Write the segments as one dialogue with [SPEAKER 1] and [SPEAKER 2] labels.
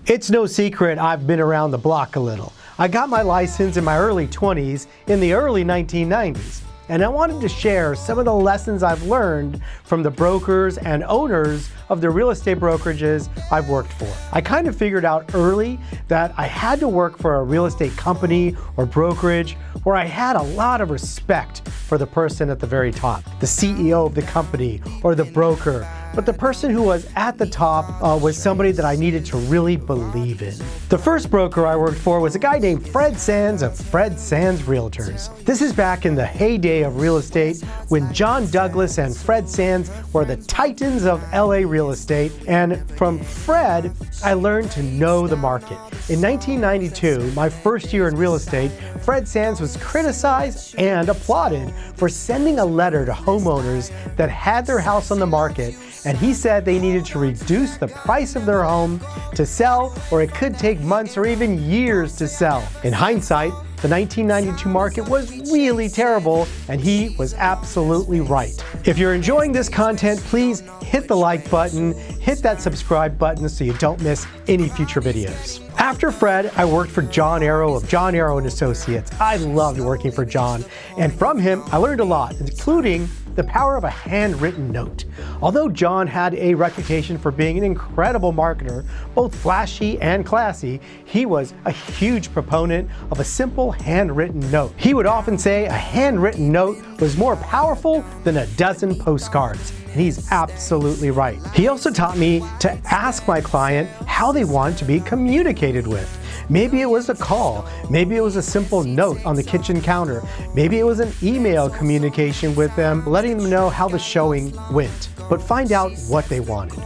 [SPEAKER 1] It's no secret I've been around the block a little. I got my license in my early 20s in the early 1990s, and I wanted to share some of the lessons I've learned from the brokers and owners of the real estate brokerages I've worked for. I kind of figured out early that I had to work for a real estate company or brokerage where I had a lot of respect for the person at the very top, the CEO of the company or the broker. But the person who was at the top was somebody that I needed to really believe in. The first broker I worked for was a guy named Fred Sands of Fred Sands Realtors. This is back in the heyday of real estate when John Douglas and Fred Sands were the titans of LA real estate. And from Fred, I learned to know the market. In 1992, my first year in real estate, Fred Sands was criticized and applauded for sending a letter to homeowners that had their house on the market, and he said they needed to reduce the price of their home to sell, or it could take months or even years to sell. In hindsight, the 1992 market was really terrible, and he was absolutely right. If you're enjoying this content, please hit the like button, hit that subscribe button so you don't miss any future videos. After Fred, I worked for John Arrow of John Arrow & Associates. I loved working for John, and from him I learned a lot, including the power of a handwritten note. Although John had a reputation for being an incredible marketer, both flashy and classy, he was a huge proponent of a simple handwritten note. He would often say a handwritten note was more powerful than a dozen postcards. And he's absolutely right. He also taught me to ask my client how they want to be communicated with. Maybe it was a call, maybe it was a simple note on the kitchen counter, maybe it was an email communication with them, letting them know how the showing went, but find out what they wanted.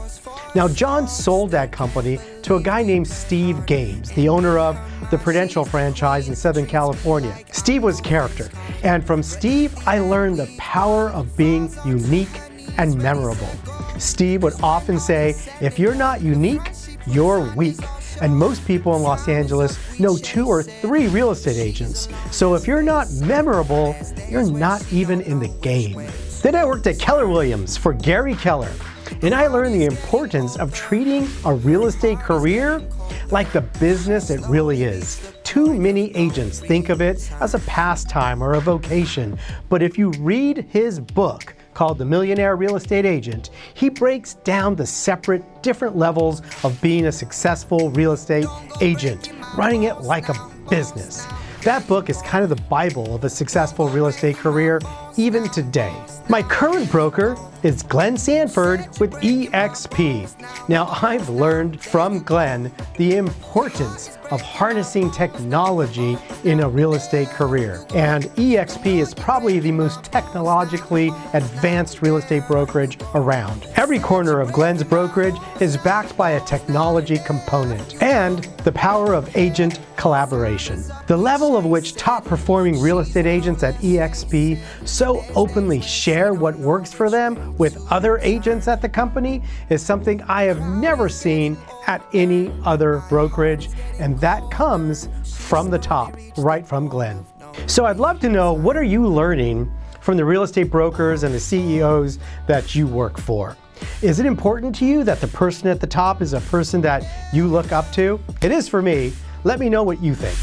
[SPEAKER 1] Now, John sold that company to a guy named Steve Games, the owner of the Prudential franchise in Southern California. Steve was character, and from Steve, I learned the power of being unique and memorable. Steve would often say, if you're not unique, you're weak. And most people in Los Angeles know 2 or 3 real estate agents. So if you're not memorable, you're not even in the game. Then I worked at Keller Williams for Gary Keller, and I learned the importance of treating a real estate career like the business it really is. Too many agents think of it as a pastime or a vocation, but if you read his book, called The Millionaire Real Estate Agent, he breaks down the separate, different levels of being a successful real estate agent, running it like a business. That book is kind of the Bible of a successful real estate career, even today. My current broker is Glenn Sanford with EXP. Now, I've learned from Glenn the importance of harnessing technology in a real estate career. And EXP is probably the most technologically advanced real estate brokerage around. Every corner of Glenn's brokerage is backed by a technology component and the power of agent collaboration. The level of which top performing real estate agents at EXP so openly share what works for them with other agents at the company is something I have never seen at any other brokerage, and that comes from the top, right from Glenn. So I'd love to know, what are you learning from the real estate brokers and the CEOs that you work for? Is it important to you that the person at the top is a person that you look up to? It is for me. Let me know what you think.